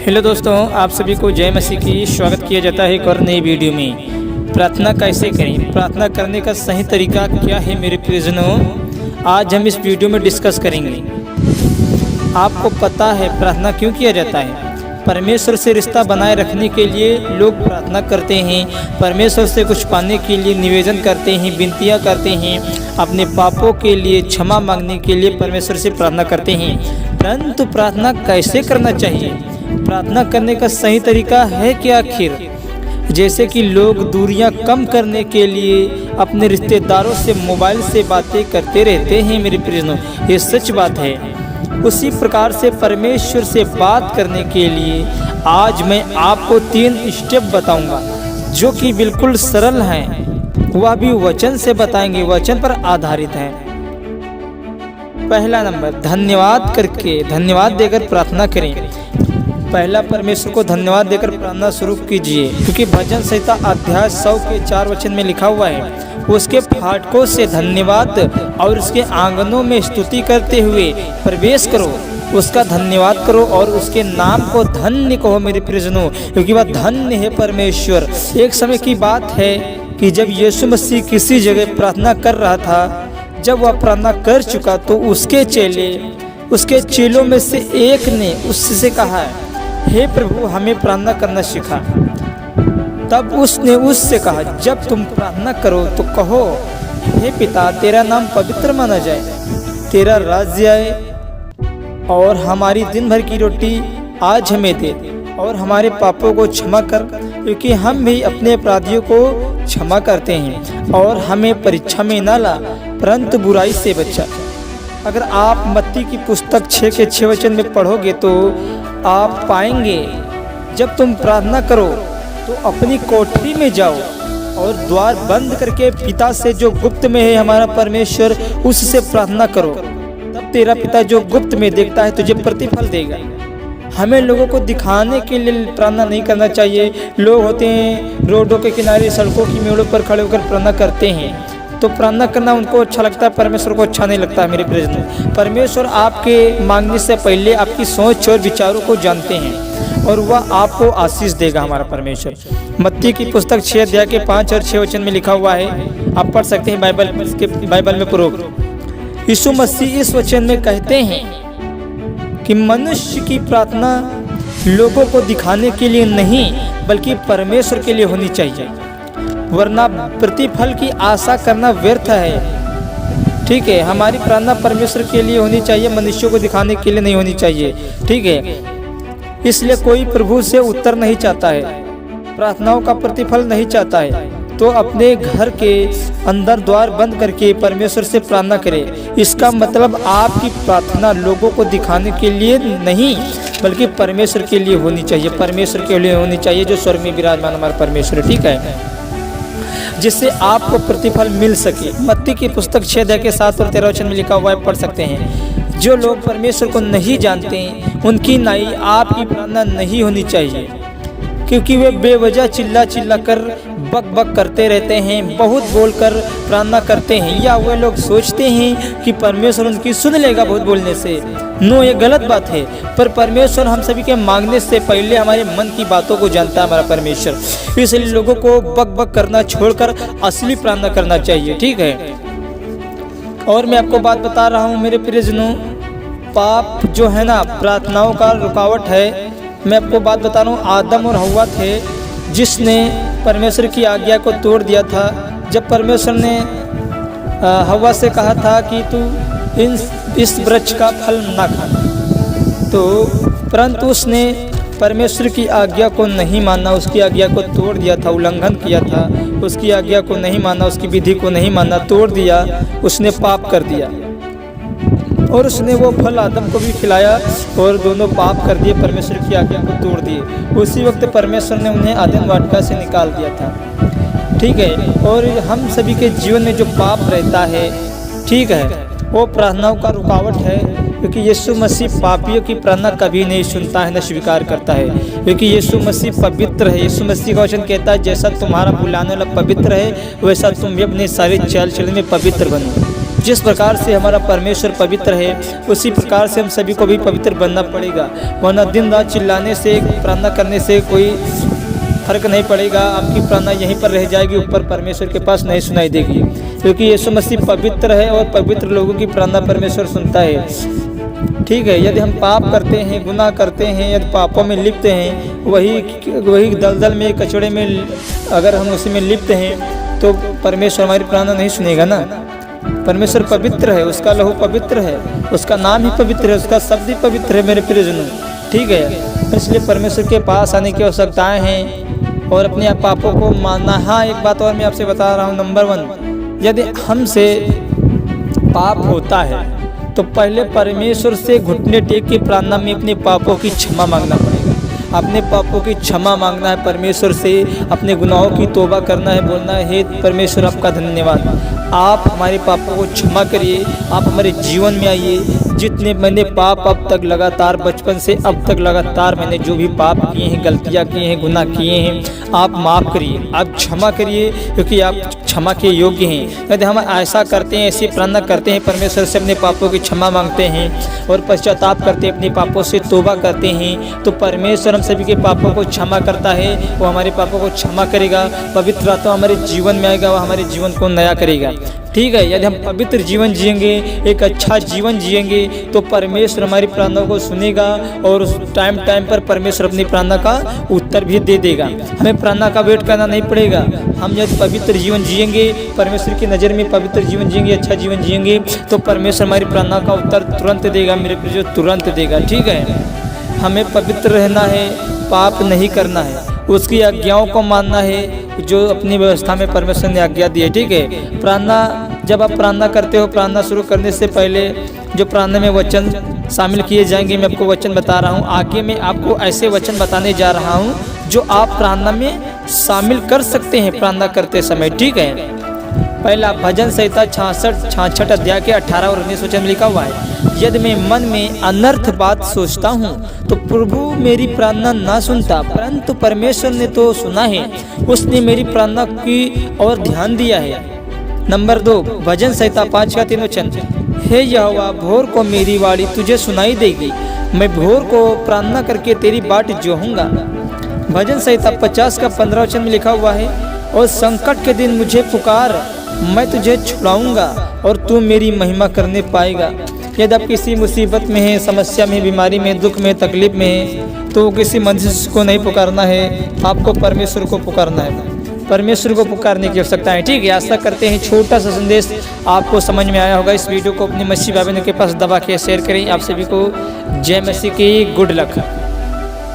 Hello दोस्तों, आप सभी को जय मसीह की स्वागत किया जाता है एक और नई वीडियो में। प्रार्थना कैसे करें, प्रार्थना करने का सही तरीका क्या है मेरे प्रियजनों, आज हम इस वीडियो में डिस्कस करेंगे। आपको पता है प्रार्थना क्यों किया जाता है? परमेश्वर से रिश्ता बनाए रखने के लिए लोग प्रार्थना करते हैं, परमेश्वर से कुछ पाने के लिए निवेदन करते हैं, विनतियाँ करते हैं, अपने पापों के लिए क्षमा मांगने के लिए परमेश्वर से प्रार्थना करते हैं। परंतु प्रार्थना कैसे करना चाहिए, प्रार्थना करने का सही तरीका है क्या आखिर? जैसे कि लोग दूरियां कम करने के लिए अपने रिश्तेदारों से मोबाइल से बातें करते रहते हैं मेरे प्रियजनों, ये सच बात है। उसी प्रकार से परमेश्वर से बात करने के लिए आज मैं आपको 3 स्टेप बताऊंगा जो कि बिल्कुल सरल हैं, वह भी वचन से बताएंगे, वचन पर आधारित हैं। पहला नंबर, धन्यवाद देकर प्रार्थना करें। पहला, परमेश्वर को धन्यवाद देकर प्रार्थना शुरू कीजिए, क्योंकि भजन संहिता अध्याय 100 के 4 वचन में लिखा हुआ है, उसके फाटकों से धन्यवाद और उसके आंगनों में स्तुति करते हुए प्रवेश करो, उसका धन्यवाद करो और उसके नाम को धन्य कहो मेरे प्रियजनों, क्योंकि वह धन्य है परमेश्वर। एक समय की बात है कि जब यीशु मसीह किसी जगह प्रार्थना कर रहा था, जब वह प्रार्थना कर चुका तो उसके चेलों में से एक ने उससे कहा, हे प्रभु हमें प्रार्थना करना सिखा। तब उसने उससे कहा, जब तुम प्रार्थना करो तो कहो, हे पिता तेरा नाम पवित्र माना जाए, तेरा राज्य आए और हमारी दिन भर की रोटी आज हमें दे और हमारे पापों को क्षमा कर, क्योंकि हम भी अपने अपराधियों को क्षमा करते हैं, और हमें परीक्षा में न ला परंतु बुराई से बचा। अगर आप मत्ती की पुस्तक 6 के 6 वचन में पढ़ोगे तो आप पाएंगे, जब तुम प्रार्थना करो तो अपनी कोठरी में जाओ और द्वार बंद करके पिता से जो गुप्त में है हमारा परमेश्वर, उससे प्रार्थना करो, तब तेरा पिता जो गुप्त में देखता है तुझे प्रतिफल देगा। हमें लोगों को दिखाने के लिए प्रार्थना नहीं करना चाहिए। लोग होते हैं रोडों के किनारे, सड़कों की मेड़ों पर खड़े होकर प्रार्थना करते हैं, तो प्रार्थना करना उनको अच्छा लगता है, परमेश्वर को अच्छा नहीं लगता है मेरे प्रियजनों। परमेश्वर आपके मांगने से पहले आपकी सोच और विचारों को जानते हैं और वह आपको आशीष देगा हमारा परमेश्वर। मत्ती की पुस्तक 6 अध्याय के 5 और 6 वचन में लिखा हुआ है, आप पढ़ सकते हैं बाइबल में पूर्वक। यीशु मसीह इस वचन में कहते हैं कि मनुष्य की प्रार्थना लोगों को दिखाने के लिए नहीं बल्कि परमेश्वर के लिए होनी चाहिए, वरना प्रतिफल की आशा करना व्यर्थ है। ठीक है, हमारी प्रार्थना परमेश्वर के लिए होनी चाहिए, मनुष्यों को दिखाने के लिए नहीं होनी चाहिए। ठीक है, इसलिए कोई प्रभु से उत्तर नहीं चाहता है, प्रार्थनाओं का प्रतिफल नहीं चाहता है, तो अपने घर के अंदर द्वार बंद करके परमेश्वर से प्रार्थना करें। इसका मतलब आपकी प्रार्थना लोगों को दिखाने के लिए नहीं बल्कि परमेश्वर के लिए होनी चाहिए, परमेश्वर के लिए होनी चाहिए जो स्वर्ग में विराजमान हमारा परमेश्वर है। ठीक है, जिससे आपको प्रतिफल मिल सके। मत्ती की पुस्तक 6 अध्याय के 7 और 13 वचन में लिखा हुआ है, पढ़ सकते हैं। जो लोग परमेश्वर को नहीं जानते उनकी नाई आपकी प्रार्थना नहीं होनी चाहिए, क्योंकि वे बेवजह चिल्ला कर बक करते रहते हैं, बहुत बोलकर प्रार्थना करते हैं, या वे लोग सोचते हैं कि परमेश्वर उनकी सुन लेगा बहुत बोलने से। नो, ये गलत बात है। पर परमेश्वर हम सभी के मांगने से पहले हमारे मन की बातों को जानता है हमारा परमेश्वर, इसलिए लोगों को बक करना छोड़कर असली प्रार्थना करना चाहिए। ठीक है, और मैं आपको बात बता रहा हूँ मेरे प्रियजनों, पाप जो है ना प्रार्थनाओं का रुकावट है। मैं आपको बात बता रहा हूँ, आदम और हव्वा थे जिसने परमेश्वर की आज्ञा को तोड़ दिया था। जब परमेश्वर ने हव्वा से कहा था कि तू इस वृक्ष का फल ना खाना, तो परंतु उसने परमेश्वर की आज्ञा को नहीं माना, उसकी आज्ञा को तोड़ दिया था, उल्लंघन किया था, उसकी आज्ञा को नहीं माना, उसकी विधि को नहीं माना, तोड़ दिया, उसने पाप कर दिया और उसने वो फल आदम को भी खिलाया और दोनों पाप कर दिए, परमेश्वर की आज्ञा को तोड़ दिए। उसी वक्त परमेश्वर ने उन्हें आदम वाटिका से निकाल दिया था। ठीक है, और हम सभी के जीवन में जो पाप रहता है, ठीक है, वो प्रार्थनाओं का रुकावट है, क्योंकि यीशु मसीह पापियों की प्रार्थना कभी नहीं सुनता है, न स्वीकार करता है, क्योंकि यीशु मसीह पवित्र है। यीशु मसीह का वचन कहता है, जैसा तुम्हारा बुलाने वाला पवित्र है वैसा तुम भी अपने सारे चाल चलन में पवित्र बनो। जिस प्रकार से हमारा परमेश्वर पवित्र है उसी प्रकार से हम सभी को भी पवित्र बनना पड़ेगा, वरना दिन रात चिल्लाने से प्रार्थना करने से कोई फर्क नहीं पड़ेगा। आपकी प्रार्थना यहीं पर रह जाएगी, ऊपर परमेश्वर के पास नहीं सुनाई देगी, क्योंकि यीशु मसीह पवित्र है और पवित्र लोगों की प्रार्थना परमेश्वर सुनता है। ठीक है, यदि हम पाप करते हैं, गुनाह करते हैं, यदि पापों में लिप्त हैं, वही दलदल में, कचड़े में अगर हम उसी में लिप्त हैं तो परमेश्वर हमारी प्रार्थना नहीं सुनेगा ना। परमेश्वर पवित्र है, उसका लहू पवित्र है, उसका नाम ही पवित्र है, उसका शब्द ही पवित्र है मेरे प्रियजनों। ठीक है, इसलिए परमेश्वर के पास आने की आवश्यकताएँ हैं और अपने आप पापों को मानना। हाँ, एक बात और मैं आपसे बता रहा हूँ, नंबर 1, यदि हमसे पाप होता है तो पहले परमेश्वर से घुटने टेक के प्रार्थना में अपने पापों की क्षमा मांगना पड़ेगा। अपने पापों की क्षमा मांगना है परमेश्वर से, अपने गुनाहों की तौबा करना है, बोलना है हे परमेश्वर आपका धन्यवाद, आप हमारे पापों को क्षमा करिए, आप हमारे जीवन में आइए। जितने मैंने पाप अब तक लगातार बचपन से अब तक लगातार मैंने जो भी पाप किए हैं, गलतियाँ किए हैं, गुनाह किए हैं, आप माफ़ करिए, आप क्षमा करिए, क्योंकि आप क्षमा के योग्य हैं। यदि हम ऐसा करते हैं, ऐसी प्रार्थना करते हैं, परमेश्वर से अपने पापों की क्षमा मांगते हैं और पश्चाताप करते हैं, अपने पापों से तौबा करते हैं, तो परमेश्वर हम सभी के पापों को क्षमा करता है। वो हमारे पापों को क्षमा करेगा, पवित्र आत्मा हमारे जीवन में आएगा, वह हमारे जीवन को नया करेगा। ठीक है, यदि हम पवित्र जीवन जिएंगे, एक अच्छा जीवन जिएंगे, तो परमेश्वर हमारी प्रार्थनाओं को सुनेगा और उस टाइम पर परमेश्वर अपनी प्रार्थना का उत्तर भी दे देगा। हमें प्रार्थना का वेट करना नहीं पड़ेगा। हम यदि पवित्र जीवन जिएंगे, परमेश्वर की नज़र में पवित्र जीवन जिएंगे, अच्छा जीवन जिएंगे, तो परमेश्वर हमारी प्रार्थना का उत्तर तुरंत देगा मेरे प्रिय, तुरंत देगा। ठीक है, हमें पवित्र रहना है, पाप नहीं करना है, उसकी आज्ञाओं को मानना है जो अपनी व्यवस्था में परमेश्वर ने आज्ञा दी है। ठीक है, प्रार्थना, जब आप प्रार्थना करते हो, प्रार्थना शुरू करने से पहले जो प्रार्थना में वचन शामिल किए जाएंगे, मैं आपको वचन बता रहा हूँ। आगे मैं आपको ऐसे वचन बताने जा रहा हूँ जो आप प्रार्थना में शामिल कर सकते हैं प्रार्थना करते समय। ठीक है, पहला भजन संहिता 66 अध्याय के 18 और 19 वचन में लिखा हुआ है, यदि मैं मन में अनर्थ बात सोचता हूँ तो प्रभु मेरी प्रार्थना ना सुनता, परंतु परमेश्वर ने तो सुना है, उसने मेरी प्रार्थना की और ध्यान दिया है। नंबर 2, भजन संहिता 5 का 3 वचन, हे यहोवा भोर को मेरी वाणी तुझे सुनाई देगी, मैं भोर को प्रार्थना करके तेरी बाट जोहूँगा। भजन संहिता 50 का 15 वचन में लिखा हुआ है, और संकट के दिन मुझे पुकार, मैं तुझे छुड़ाऊंगा और तू मेरी महिमा करने पाएगा। यदि आप किसी मुसीबत में हैं, समस्या में, बीमारी में, दुख में, तकलीफ में हैं, तो किसी मनुष्य को नहीं पुकारना है, आपको परमेश्वर को पुकारना है। परमेश्वर को पुकारने की आवश्यकता है। ठीक है, आशा करते हैं छोटा सा संदेश आपको समझ में आया होगा। इस वीडियो को अपने मसीह भाई बहनों के पास दबा के शेयर करें। आप सभी को जय मसीह की गुड लक।